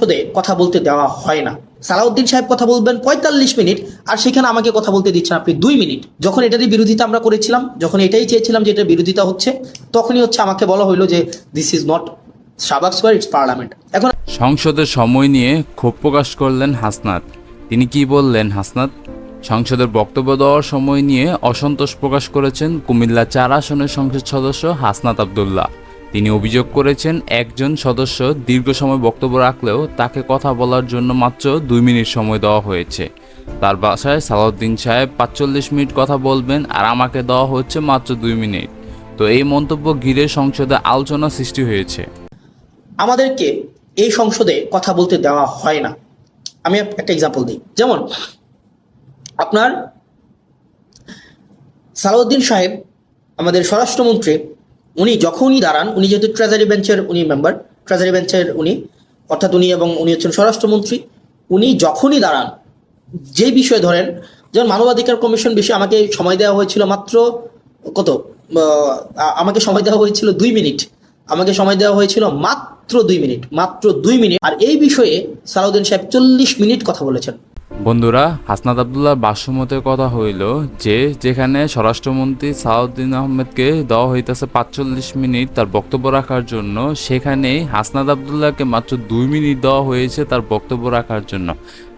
সংসদে কথা বলতে দেওয়া হয় না। সালাউদ্দিন সাহেব কথা বলবেন ৪৫ মিনিট, আর সেখানে আমাকে কথা বলতে দিচ্ছেন আপনি 2 মিনিট। যখন এটারই বিরোধিতা আমরা করেছিলাম, যখন এটাই চেয়েছিলাম যে এটার বিরোধিতা হচ্ছে, তখনই আমাকে বলা হইলো যে this is not Shahbag square, it's parliament. এখন সংসদের সময় নিয়ে ক্ষোভ প্রকাশ করলেন হাসনাত। তিনি কি বললেন হাসনাত? সংসদের বক্তব্য দেওয়ার সময় নিয়ে অসন্তোষ প্রকাশ করেছেন কুমিল্লা 4 আসনের সংসদ সদস্য হাসনাত আব্দুল্লাহ। তিনি অভিযোগ করেছেন একজন সদস্য দীর্ঘ সময় বক্তব্য রাখলেও তাকে কথা বলার জন্য মাত্র 2 মিনিট সময় দেওয়া হয়েছে। তার বাসায় সালাউদ্দিন সাহেব ৪৫ মিনিট কথা বলবেন, আর আমাকে দেওয়া হচ্ছে মাত্র 2 মিনিট। তো এই মন্তব্য ঘিরে সংসদে আলোচনা সৃষ্টি হয়েছে। আমাদেরকে এই সংসদে কথা বলতে দেওয়া হয় না। আমি একটা এক্সাম্পল দিই, যেমন আপনার সালাউদ্দিন সাহেব আমাদের স্বরাষ্ট্রমন্ত্রী, উনি যখনই দাঁড়ান, উনি যেহেতু ট্রেজারি বেঞ্চের মেম্বার, ট্রেজারি বেঞ্চের অর্থাৎ উনি হচ্ছেন স্বরাষ্ট্রমন্ত্রী, উনি যখনই দাঁড়ান, যে বিষয় ধরেন, যেমন মানবাধিকার কমিশন বিষয়ে আমাকে সময় দেওয়া হয়েছিল মাত্র আমাকে সময় দেওয়া হয়েছিল 2 মিনিট, আমাকে সময় দেওয়া হয়েছিল মাত্র 2 মিনিট, আর এই বিষয়ে সালাউদ্দিন সাহেব 40 মিনিট কথা বলেছেন। বন্ধুরা, হাসনাত আব্দুল্লাহর ভাষ্যমতে কথা হইল যে যেখানে স্বরাষ্ট্রমন্ত্রী সালাউদ্দিন আহমেদকে দেওয়া হইতেছে ৪৫ মিনিট তার বক্তব্য রাখার জন্য, সেখানেই হাসনাত আব্দুল্লাহকে মাত্র 2 মিনিট দেওয়া হয়েছে তার বক্তব্য রাখার জন্য।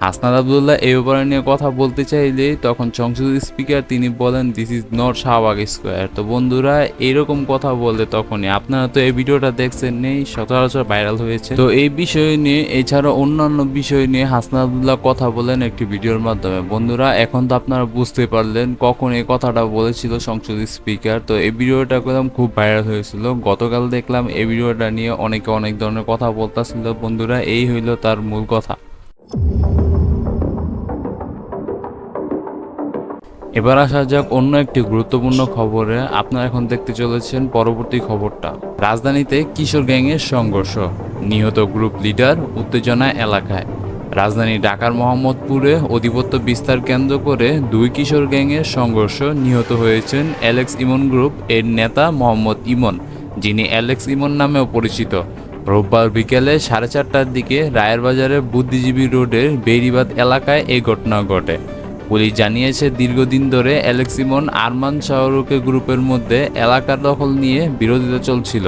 হাসনাত আব্দুল্লাহ এই ব্যাপারে নিয়ে কথা বলতে চাইলে তখন সংসদের স্পিকার তিনি বলেন this is not Shahbag square. তো বন্ধুরা, এরকম কথা বললে তখনই, আপনারা তো এই ভিডিওটা দেখছেন নেই, সচরাচর ভাইরাল হয়েছে। তো এই বিষয় নিয়ে এছাড়া অন্যান্য বিষয় নিয়ে হাসনাত আব্দুল্লাহ কথা বলেন একটি ভিডিওর মাধ্যমে। বন্ধুরা, এখন তো আপনারা বুঝতে পারলেন কখন এই কথাটা বলেছিল সংসদের স্পিকার। তো এই ভিডিওটা করলাম খুব ভাইরাল হয়েছিল। গতকাল দেখলাম এই ভিডিওটা নিয়ে অনেকে অনেক ধরনের কথা বলতেছিল। বন্ধুরা, এই হইল তার মূল কথা। এবার আসা যাক অন্য একটি গুরুত্বপূর্ণ খবরে। আপনারা এখন দেখতে চলেছেন পরবর্তী খবরটা। রাজধানীতে কিশোর গ্যাংয়ের সংঘর্ষ, নিহত গ্রুপ লিডার, উত্তেজনা এলাকায়। রাজধানী ঢাকার মোহাম্মদপুরে আধিপত্য বিস্তার কেন্দ্র করে 2 কিশোর গ্যাংয়ের সংঘর্ষ নিহত হয়েছেন অ্যালেক্স ইমন গ্রুপ এর নেতা মোহাম্মদ ইমন, যিনি অ্যালেক্স ইমন নামেও পরিচিত। রোববার বিকেলে 4:30টার দিকে রায়ের বাজারের বুদ্ধিজীবী রোডের বেড়িবাঁধ এলাকায় এই ঘটনা ঘটে। পুলিশ জানিয়েছে দীর্ঘদিন ধরে অ্যালেক্স ইমন আরমান শাহরুখের গ্রুপের মধ্যে এলাকার দখল নিয়ে বিরোধিতা চলছিল।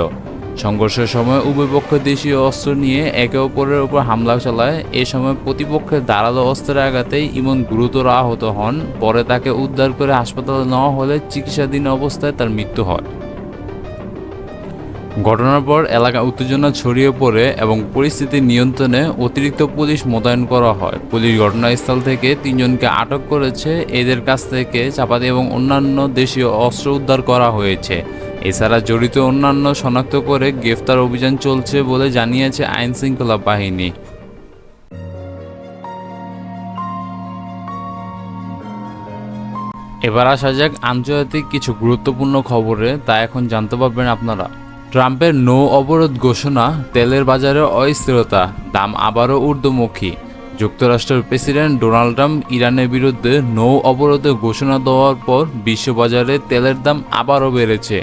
সংঘর্ষের সময় উভয় পক্ষ দেশীয় অস্ত্র নিয়ে একে অপরের উপর হামলা চালায়। এ সময় প্রতিপক্ষের ধারালো অস্ত্রের আঘাতেই ইমন গুরুতর আহত হন। পরে তাকে উদ্ধার করে হাসপাতালে নেওয়া হলে চিকিৎসাধীন অবস্থায় তার মৃত্যু হয়। ঘটনার পর এলাকায় উত্তেজনা ছড়িয়ে পড়ে এবং পরিস্থিতি নিয়ন্ত্রণে অতিরিক্ত পুলিশ মোতায়েন করা হয়। পুলিশ ঘটনাস্থল থেকে 3 জনকে আটক করেছে। এদের কাছ থেকে চাপাতি এবং অন্যান্য দেশীয় অস্ত্র উদ্ধার করা হয়েছে। এছাড়া জড়িত অন্যান্য শনাক্ত করে গ্রেফতার অভিযান চলছে বলে জানিয়েছে আইন শৃঙ্খলা বাহিনী। এবার আসা যাক আন্তর্জাতিক কিছু গুরুত্বপূর্ণ খবরে, তা এখন জানতে পারবেন আপনারা। ট্রাম্পের নৌ অবরোধ ঘোষণা, তেলের বাজারে অস্থিরতা, দাম আবারও ঊর্ধ্বমুখী। যুক্তরাষ্ট্রের প্রেসিডেন্ট ডোনাল্ড ট্রাম্প ইরানের বিরুদ্ধে নৌ অবরোধের ঘোষণা দেওয়ার পর বিশ্ববাজারে তেলের দাম আবারও বেড়েছে।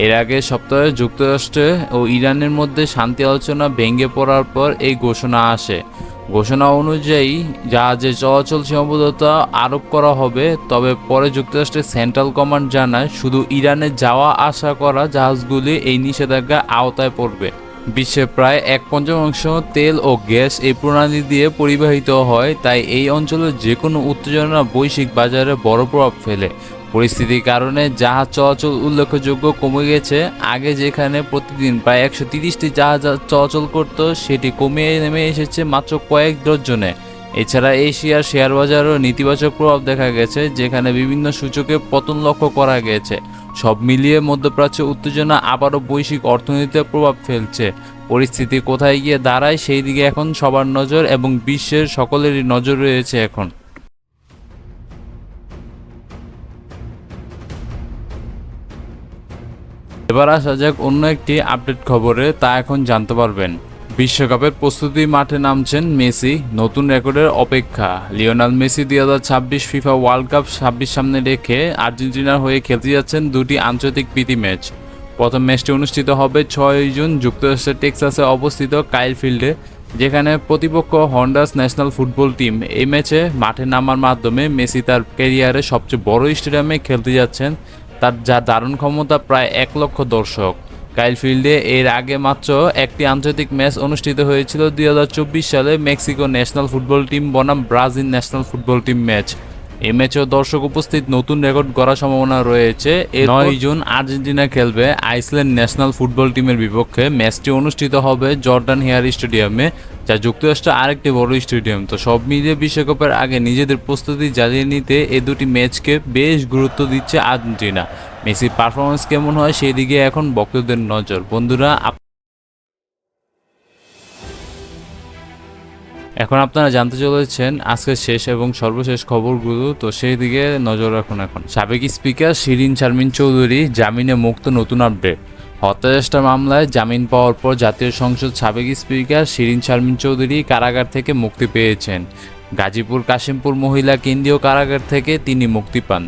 এর আগে সপ্তাহে যুক্তরাষ্ট্র ও ইরানের মধ্যে শান্তি আলোচনা ভেঙে পড়ার পর এই ঘোষণা আসে। ঘোষণা অনুযায়ী জাহাজে চলাচল সীমাবদ্ধতা আরোপ করা হবে। তবে পরে যুক্তরাষ্ট্রের সেন্ট্রাল কমান্ড জানায় শুধু ইরানে যাওয়া আসা করা জাহাজগুলি এই নিষেধাজ্ঞার আওতায় পড়বে। বিশ্বের প্রায় 1/5 তেল ও গ্যাস এই প্রণালী দিয়ে পরিবাহিত হয়, তাই এই অঞ্চলের যে কোনো উত্তেজনা বৈশ্বিক বাজারে বড় প্রভাব ফেলে। পরিস্থিতির কারণে জাহাজ চলাচল উল্লেখযোগ্য কমে গেছে। আগে যেখানে প্রতিদিন প্রায় 130টি জাহাজ চলাচল করত, সেটি কমিয়ে নেমে এসেছে মাত্র কয়েক ডজনে। এছাড়া এশিয়ার শেয়ার বাজারেও নেতিবাচক প্রভাব দেখা গেছে, যেখানে বিভিন্ন সূচকে পতন লক্ষ্য করা গেছে। সব মিলিয়ে মধ্যপ্রাচ্য উত্তেজনা আবারও বৈশ্বিক অর্থনীতিতে প্রভাব ফেলছে। পরিস্থিতি কোথায় গিয়ে দাঁড়ায় সেই দিকে এখন সবার নজর এবং বিশ্বের সকলেরই নজর রয়েছে এখন। এবার আসা যাক অন্য একটি আপডেট খবরে, তা এখন জানতে পারবেন। বিশ্বকাপের প্রস্তুতি মাঠে নামছেন মেসি, নতুন রেকর্ডের অপেক্ষা। Lionel Messi 2026 FIFA world cup 26 সামনে রেখে আর্জেন্টিনার হয়ে খেলতে যাচ্ছেন 2টি আন্তর্জাতিক প্রীতি ম্যাচ। প্রথম ম্যাচটি অনুষ্ঠিত হবে 6 জুন যুক্তরাষ্ট্রের টেক্সাসে অবস্থিত কাইল ফিল্ডে। যেখানে প্রতিপক্ষ হন্ডাস ন্যাশনাল ফুটবল টিম। এই ম্যাচে মাঠে নামার মাধ্যমে মেসি তার ক্যারিয়ারে সবচেয়ে বড় স্টেডিয়ামে খেলতে যাচ্ছেন, তার যা দারুণ ক্ষমতা প্রায় 1 লক্ষ দর্শক। কাইল ফিল্ডে এর আগে মাত্র একটি আন্তর্জাতিক ম্যাচ অনুষ্ঠিত হয়েছিল 2024 সালে মেক্সিকো ন্যাশনাল ফুটবল টিম বনাম Brazil national football team match. এই ম্যাচেও দর্শক উপস্থিত নতুন রেকর্ড গড়ার সম্ভাবনা রয়েছে। 9 জুন আর্জেন্টিনা খেলবে আইসল্যান্ড ন্যাশনাল ফুটবল টিমের বিপক্ষে। ম্যাচটি অনুষ্ঠিত হবে জর্ডান হেয়ার স্টেডিয়ামে, যা যুক্তরাষ্ট্রের আরেকটি বড় স্টেডিয়াম। তো সব মিলিয়ে বিশ্বকাপের আগে নিজেদের প্রস্তুতি জ্বালিয়ে নিতে এ দুটি ম্যাচকে বেশ গুরুত্ব দিচ্ছে আর্জেন্টিনা। মেসির পারফরমেন্স কেমন হয় সেই দিকে এখন ভক্তদের নজর। বন্ধুরা, এখন আপনারা জানতে চলেছেন আজকের শেষ এবং সর্বশেষ খবরগুলো, তো সেই দিকে নজর রাখুন। এখন সাবেক স্পিকার শিরিন শারমিন চৌধুরী জামিনে মুক্ত, নতুন আপডেট। হত্যাচেষ্টা মামলায় জামিন পাওয়ার পর জাতীয় সংসদ সাবেক স্পিকার শিরিন শারমিন চৌধুরী কারাগার থেকে মুক্তি পেয়েছেন। গাজীপুর কাশিমপুর মহিলা কেন্দ্রীয় কারাগার থেকে তিনি মুক্তি পান।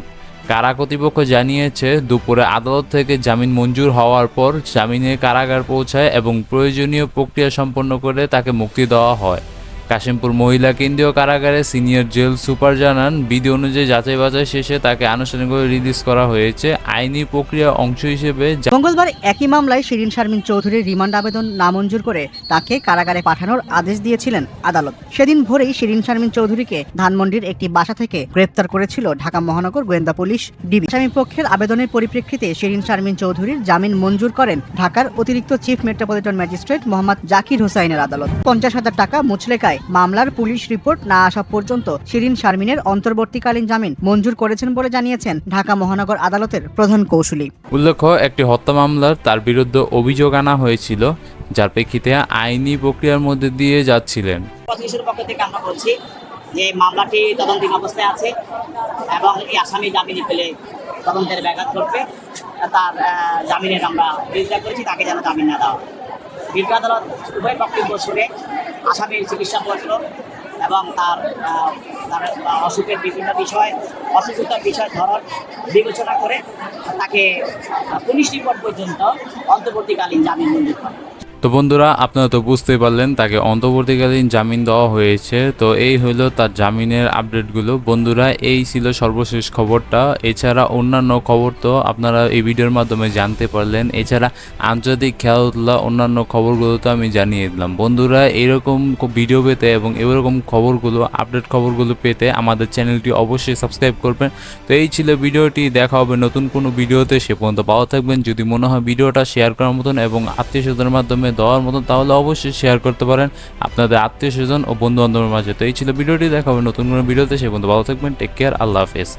কারা কর্তৃপক্ষ জানিয়েছে, দুপুরে আদালত থেকে জামিন মঞ্জুর হওয়ার পর জামিনে কারাগার পৌঁছায় এবং প্রয়োজনীয় প্রক্রিয়া সম্পন্ন করে তাকে মুক্তি দেওয়া হয়। কাশিমপুর মহিলা কেন্দ্রীয় কারাগারে সিনিয়র জেল সুপার জানান, বিধি অনুযায়ী যাচাই বাছাই শেষে তাকে আনুষ্ঠানিকভাবে রিলিজ করা হয়েছে। আইনি প্রক্রিয়ার অংশ হিসেবে মঙ্গলবার একই মামলায় শিরিন শারমিন চৌধুরীর রিমান্ড আবেদন নামঞ্জুর করে তাকে কারাগারে পাঠানোর আদেশ দিয়েছিলেন আদালত। সেদিন ভোরেই শিরিন শারমিন চৌধুরীকে ধানমন্ডির একটি বাসা থেকে গ্রেপ্তার করেছিল ঢাকা মহানগর গোয়েন্দা পুলিশ ডিবি। আসামি পক্ষের আবেদনের পরিপ্রেক্ষিতে শিরিন শারমিন চৌধুরীর জামিন মঞ্জুর করেন ঢাকার অতিরিক্ত chief metropolitan magistrate Mohammad Zakir হোসাইনের আদালত। 50,000 টাকা মুচলেকায় মামলার পুলিশ রিপোর্ট না আসা পর্যন্ত শিরিন শারমিনের অন্তর্বর্তীকালীন জামিন মঞ্জুর করেছেন বলে জানিয়েছেন ঢাকা মহানগর আদালতের প্রধান কৌঁসুলি। উল্লেখ্য, একটি হত্যা মামলার তার বিরুদ্ধে অভিযোগ আনা হয়েছিল, যার প্রেক্ষিতে আইনি প্রক্রিয়ার মধ্যে দিয়ে যাচ্ছিলেন। প্রসিকিউশনের পক্ষ থেকে আমরা বলছি যে মামলাটি তদন্তাধীন অবস্থায় আছে এবং এই আসামি জামিনে পেলে তদন্তের ব্যাঘাত ঘটবে। তার জামিনের আমরা বিরোধিতা করেছি, তাকে যেন জামিন না দেওয়া হয়। দীর্ঘ আদালত উভয় বক্তব্য শুনে আসামির চিকিৎসাপত্র এবং তার অসুখের বিভিন্ন বিষয়, অসুস্থতার বিষয় ধরন বিবেচনা করে তাকে পুলিশ রিপোর্ট পর্যন্ত অন্তর্বর্তীকালীন জামিন মঞ্জুর করে। তো বন্ধুরা, আপনারা তো বুঝতেই পারলেন তাকে অন্তর্বর্তীকালীন জামিন দেওয়া হয়েছে। তো এই হলো তার জামিনের আপডেটগুলো। বন্ধুরা, এই ছিল সর্বশেষ খবরটা। এছাড়া অন্যান্য খবর তো আপনারা এই ভিডিওর মাধ্যমে জানতে পারলেন। এছাড়া আন্তর্জাতিক খেলাধুলা অন্যান্য খবরগুলো তো আমি জানিয়ে দিলাম। বন্ধুরা, এরকম ভিডিও পেতে এবং এরকম খবরগুলো, আপডেট খবরগুলো পেতে আমাদের চ্যানেলটি অবশ্যই সাবস্ক্রাইব করবেন। তো এই ছিল ভিডিওটি, দেখা হবে নতুন কোনো ভিডিওতে। সে পর্যন্ত ভালো থাকবেন। যদি মনে হয় ভিডিওটা শেয়ার করার মতন এবং আত্মীয় স্বজনের মাধ্যমে দেওয়ার মতন, তাহলে অবশ্যই শেয়ার করতে পারেন আপনাদের আত্মীয় স্বজন ও বন্ধু বান্ধবের মাঝে। তো এই ছিল ভিডিওটি, দেখা হবে নতুন কোনো ভিডিওতে। সে পর্যন্ত ভালো থাকবেন। Take care. আল্লাহ হাফেজ।